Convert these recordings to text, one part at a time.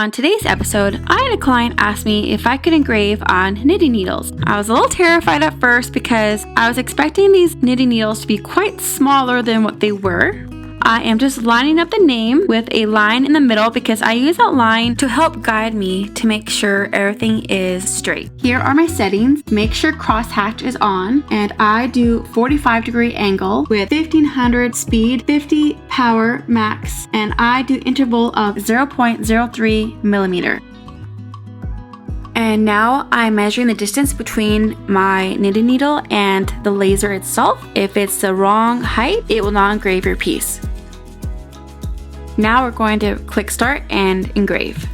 On today's episode, I had a client ask me if I could engrave on knitting needles. I was a little terrified at first because I was expecting these knitting needles to be quite smaller than what they were. I am just lining up the name with a line in the middle because I use that line to help guide me to make sure everything is straight. Here are my settings. Make sure crosshatch is on, and I do 45-degree angle with 1500 speed, 50 power max, and I do interval of 0.03 millimeter. And now I'm measuring the distance between my knitting needle and the laser itself. If it's the wrong height, it will not engrave your piece. Now we're going to click start and engrave.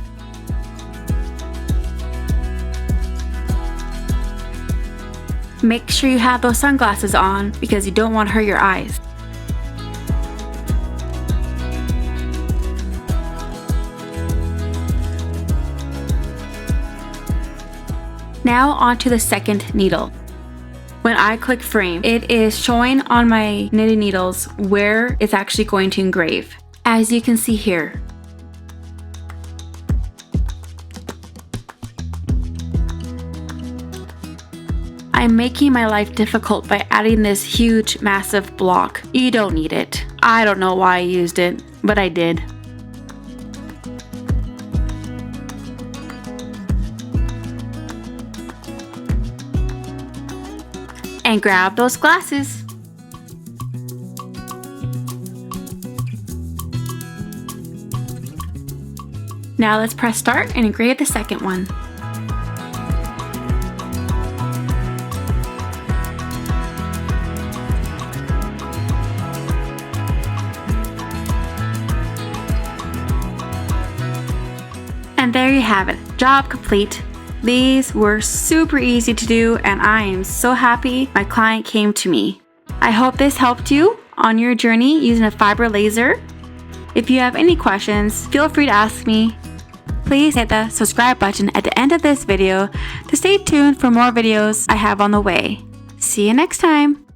Make sure you have those sunglasses on because you don't want to hurt your eyes. Now onto the second needle. When I click frame, it is showing on my knitting needles where it's actually going to engrave, as you can see here. I'm making my life difficult by adding this huge, massive block. You don't need it. I don't know why I used it, but I did. And grab those glasses. Now let's press start and engrave the second one. And there you have it, job complete. These were super easy to do, and I am so happy my client came to me. I hope this helped you on your journey using a fiber laser. If you have any questions, feel free to ask me. Please hit the subscribe button at the end of this video to stay tuned for more videos I have on the way. See you next time.